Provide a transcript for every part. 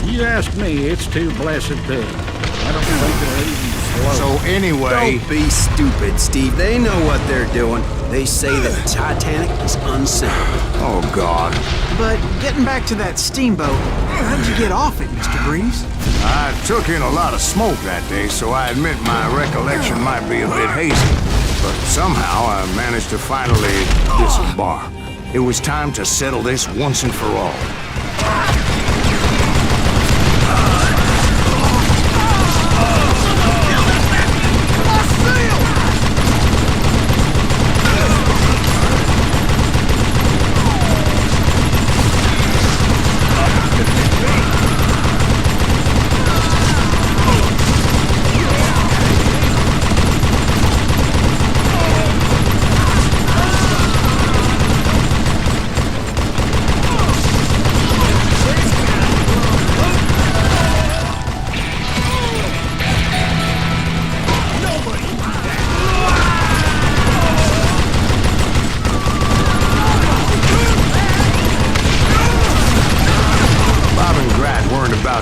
You ask me, it's too blessed big. I don't think they'll even float. So anyway... Don't be stupid, Steve. They know what they're doing. They say the Titanic is unsinkable. Oh, God. But getting back to that steamboat, how'd you get off it, Mr. Breeze? I took in a lot of smoke that day, so I admit my recollection might be a bit hazy. But somehow I managed to finally disembark. It was time to settle this once and for all.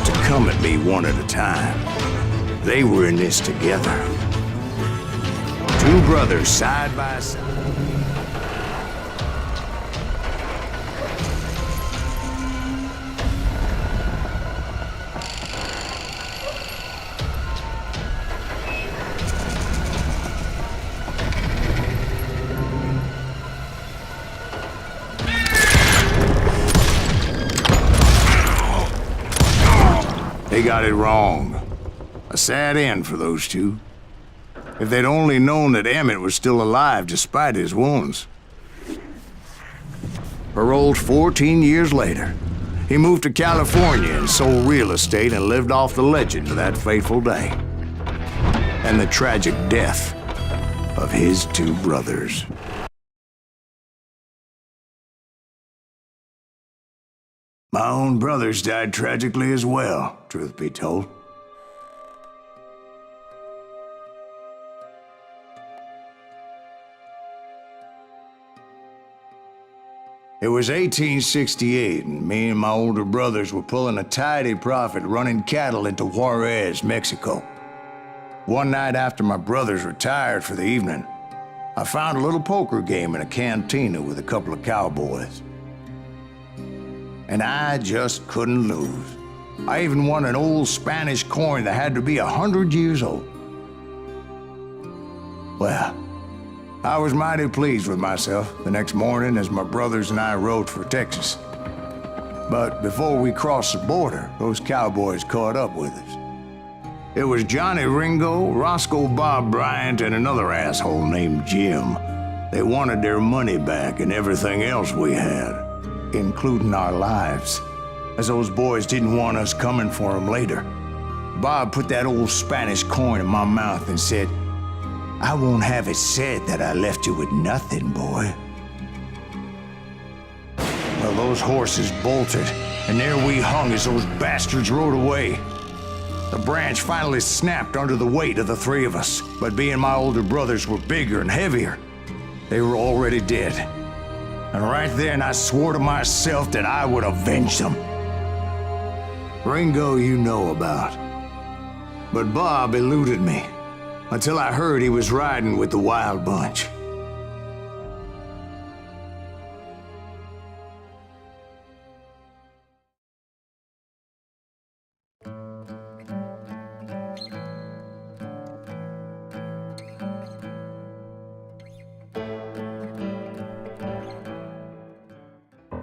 To come at me one at a time. They were in this together. Two brothers side by side. They got it wrong. A sad end for those two. If they'd only known that Emmett was still alive despite his wounds. Paroled 14 years later, he moved to California and sold real estate and lived off the legend of that fateful day. And the tragic death of his two brothers. My own brothers died tragically as well, truth be told. It was 1868, and me and my older brothers were pulling a tidy profit running cattle into Juarez, Mexico. One night after my brothers retired for the evening, I found a little poker game in a cantina with a couple of cowboys. And I just couldn't lose. I even won an old Spanish coin that had to be 100 years old. Well, I was mighty pleased with myself the next morning as my brothers and I rode for Texas. But before we crossed the border, those cowboys caught up with us. It was Johnny Ringo, Roscoe Bob Bryant, and another asshole named Jim. They wanted their money back and everything else we had, including our lives, as those boys didn't want us coming for them later. Bob put that old Spanish coin in my mouth and said, "I won't have it said that I left you with nothing, boy." Well, those horses bolted, and there we hung as those bastards rode away. The branch finally snapped under the weight of the three of us, but being my older brothers were bigger and heavier, they were already dead. And right then I swore to myself that I would avenge them. Ringo you know about. But Bob eluded me, until I heard he was riding with the Wild Bunch.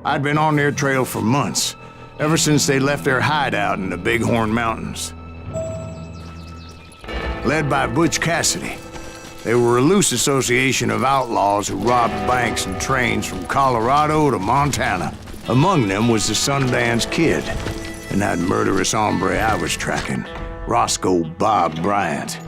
I'd been on their trail for months, ever since they left their hideout in the Bighorn Mountains. Led by Butch Cassidy, they were a loose association of outlaws who robbed banks and trains from Colorado to Montana. Among them was the Sundance Kid, and that murderous hombre I was tracking, Roscoe Bob Bryant.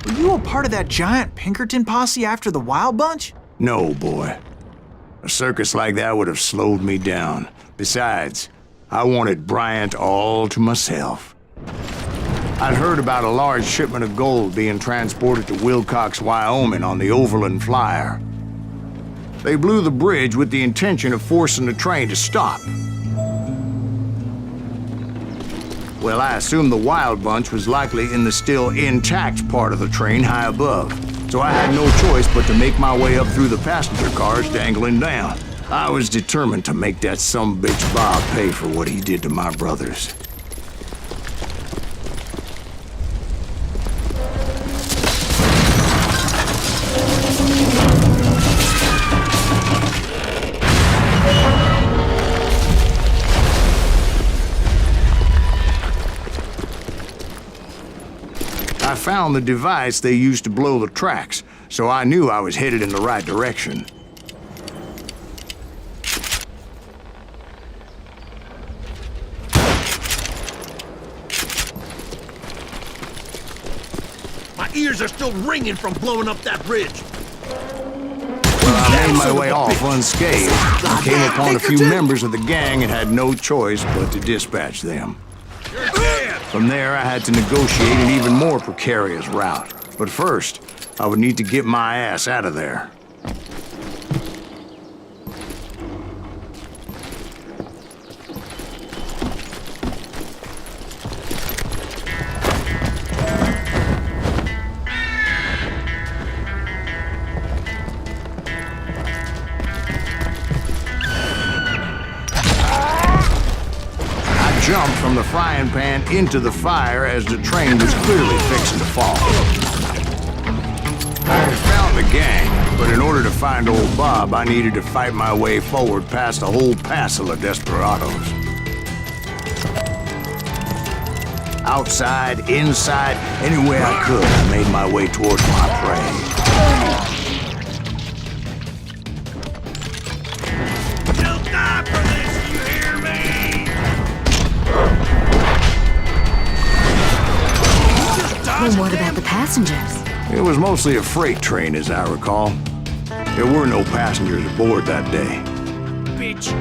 Were you a part of that giant Pinkerton posse after the Wild Bunch? No, boy. A circus like that would have slowed me down. Besides, I wanted Bryant all to myself. I'd heard about a large shipment of gold being transported to Wilcox, Wyoming on the Overland Flyer. They blew the bridge with the intention of forcing the train to stop. Well, I assumed the Wild Bunch was likely in the still intact part of the train high above, so I had no choice but to make my way up through the passenger cars dangling down. I was determined to make that sumbitch Bob pay for what he did to my brothers. I found the device they used to blow the tracks, so I knew I was headed in the right direction. My ears are still ringing from blowing up that bridge. Well, I made my way off unscathed and came upon a few members of the gang and had no choice but to dispatch them. From there, I had to negotiate an even more precarious route. But first, I would need to get my ass out of there. Jumped from the frying pan into the fire as the train was clearly fixing to fall. I had found the gang, but in order to find old Bob, I needed to fight my way forward past a whole passel of desperados. Outside, inside, any way I could, I made my way towards my prey. You'll die for this, you hear me? Well, what about the passengers? It was mostly a freight train, as I recall. There were no passengers aboard that day. Bitch.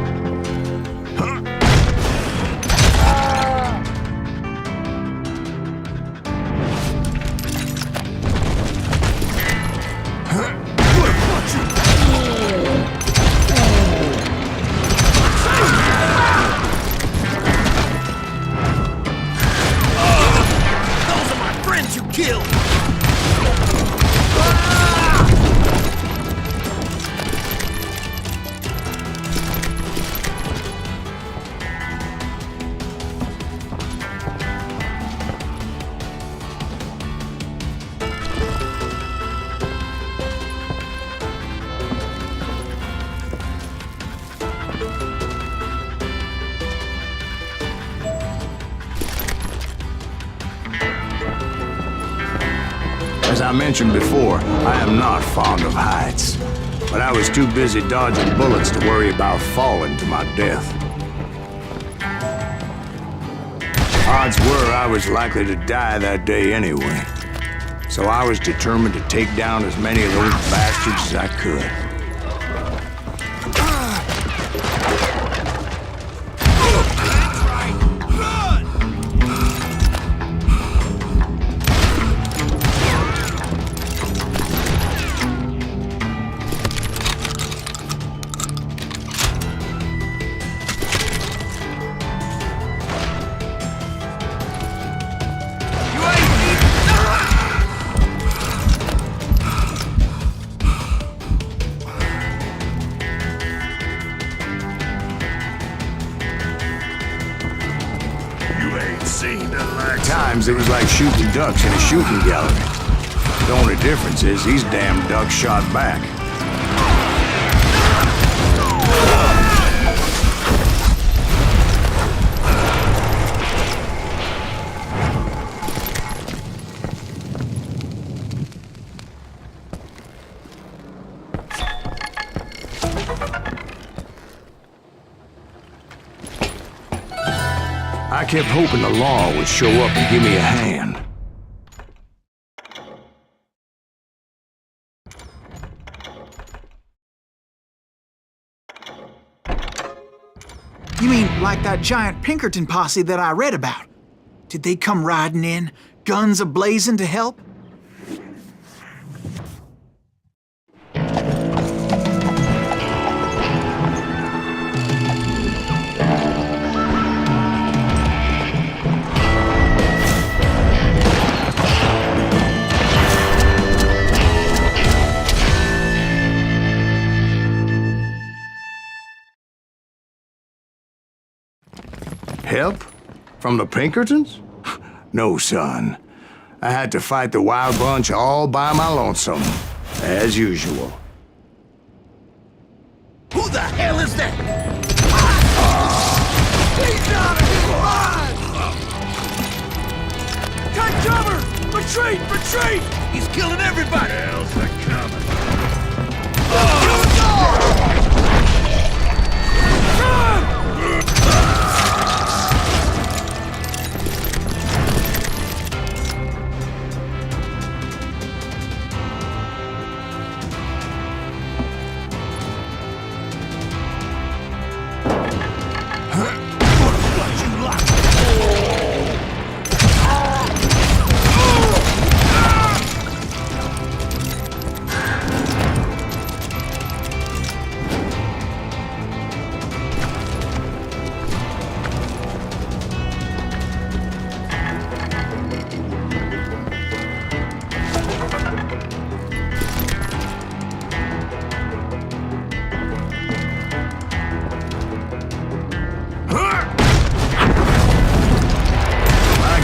As I mentioned before, I am not fond of heights, but I was too busy dodging bullets to worry about falling to my death. Odds were I was likely to die that day anyway, so I was determined to take down as many of those bastards as I could. At times, it was like shooting ducks in a shooting gallery. The only difference is these damn ducks shot back. kept hoping the law would show up and give me a hand. You mean like that giant Pinkerton posse that I read about? Did they come riding in, guns a-blazing to help? Help? From the Pinkertons? No, son. I had to fight the Wild Bunch all by my lonesome, as usual. Who the hell is that? He's out of his mind! Take cover! Retreat! Retreat! He's killing everybody! Hell's a coming.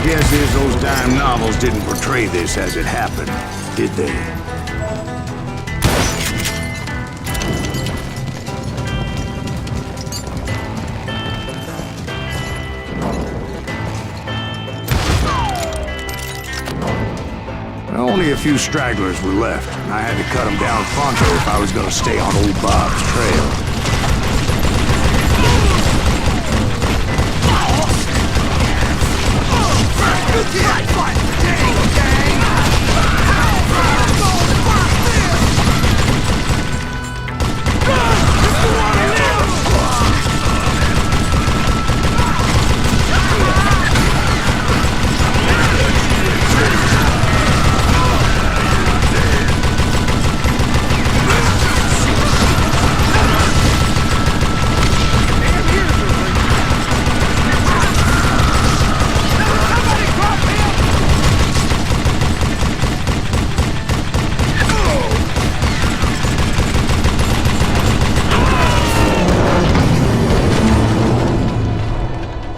Guess is those dime novels didn't portray this as it happened, did they? Only a few stragglers were left, and I had to cut them down pronto if I was going to stay on old Bob's trail.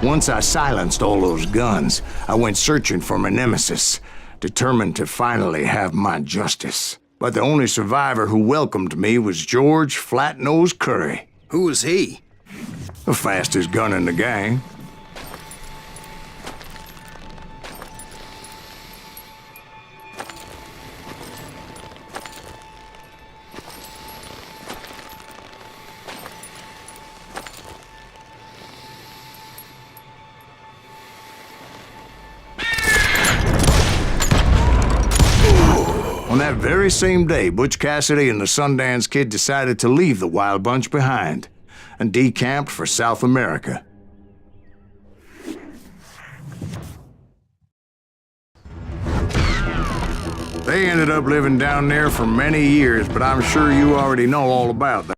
Once I silenced all those guns, I went searching for my nemesis, determined to finally have my justice. But the only survivor who welcomed me was George Flat-Nose Curry. Who was he? The fastest gun in the gang. On that very same day, Butch Cassidy and the Sundance Kid decided to leave the Wild Bunch behind and decamped for South America. They ended up living down there for many years, but I'm sure you already know all about that.